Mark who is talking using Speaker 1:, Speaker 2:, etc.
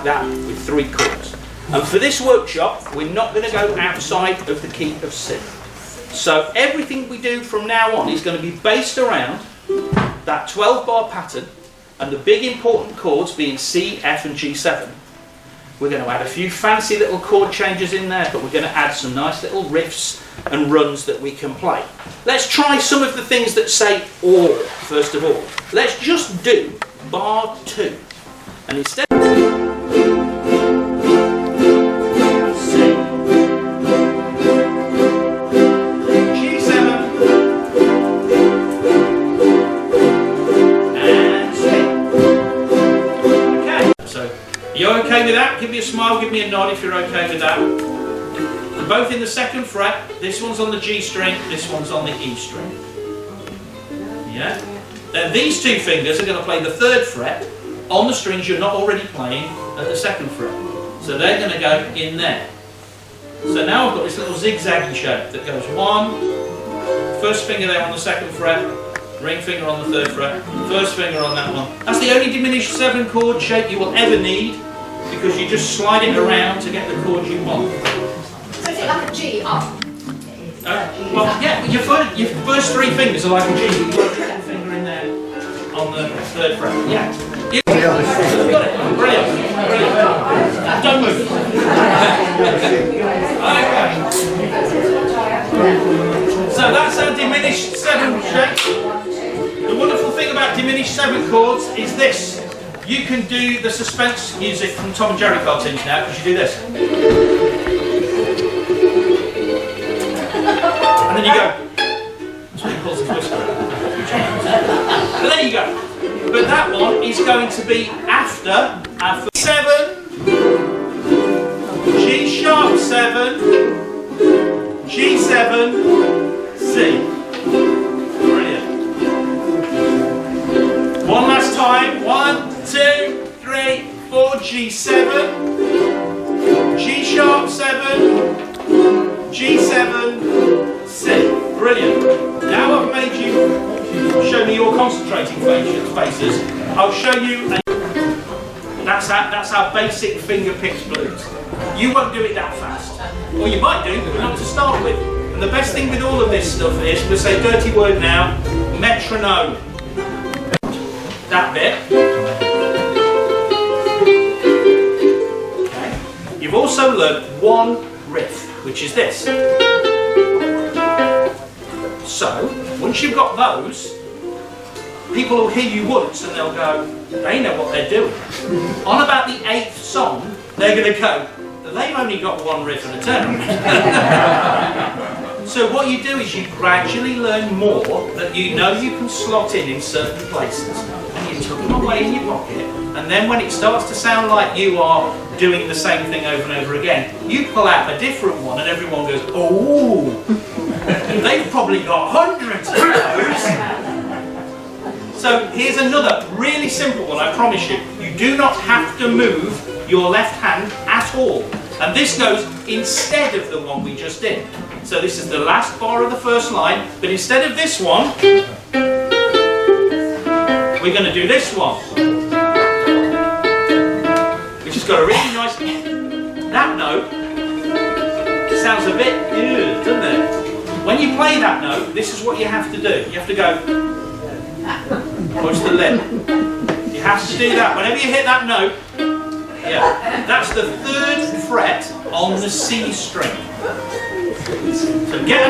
Speaker 1: like that with 3 chords. And for this workshop, we're not going to go outside of the key of C. So everything we do from now on is going to be based around that 12-bar pattern, and the big important chords being C, F and G7. We're going to add a few fancy little chord changes in there, but we're going to add some nice little riffs and runs that we can play. Let's try some of the things that say or, first of all. Let's just do bar 2. And instead you're okay with that? Give me a smile, give me a nod if you're okay with that. They're both in the 2nd fret. This one's on the G string, this one's on the E string. Yeah? Then these 2 fingers are going to play the 3rd fret on the strings you're not already playing at the 2nd fret. So they're going to go in there. So now I've got this little zigzaggy shape that goes 1, first finger there on the 2nd fret, ring finger on the 3rd fret, first finger on that one. That's the only diminished 7 chord shape you will ever need, because you just slide it around to get the chord you want.
Speaker 2: So is it like a G up?
Speaker 1: Well, yeah, your first 3 fingers are like a G. You put a little finger in there on the 3rd fret. Yeah. You got it. Brilliant. Brilliant. Don't move. Okay. So that's our diminished 7 shape. The wonderful thing about diminished 7 chords is this. You can do the suspense music from Tom and Jerry cartoons now, because you do this. And then you go. That's what he calls a twister. And there you go. But that one is going to be after our 7, G sharp 7, G7, C. Brilliant. One last time. 1, 2, 3, 4, G7, G sharp 7, G7, C. Brilliant. Now I've made you show me your concentrating faces. I'll show you. That's our basic finger picked blues. You won't do it that fast. Or you might do, but not to start with. And the best thing with all of this stuff is, we'll say a dirty word now, metronome. That bit. Okay. You've also learnt one riff, which is this. So, once you've got those, people will hear you once and they'll go, they know what they're doing. On about the 8th song, they're going to go, they've only got one riff and a turn. So what you do is you gradually learn more that you know you can slot in certain places, and you tuck them away in your pocket, and then when it starts to sound like you are doing the same thing over and over again, you pull out a different one and everyone goes, oh, they've probably got hundreds of those. So here's another really simple one, I promise you. You do not have to move your left hand at all. And this goes instead of the one we just did. So this is the last bar of the first line, but instead of this one, we're going to do this one. Which has got a really nice, that note sounds a bit, doesn't it? When you play that note, this is what you have to do. You have to go, push the lip. You have to do that. Whenever you hit that note, yeah, that's the 3rd fret on the C string. So get a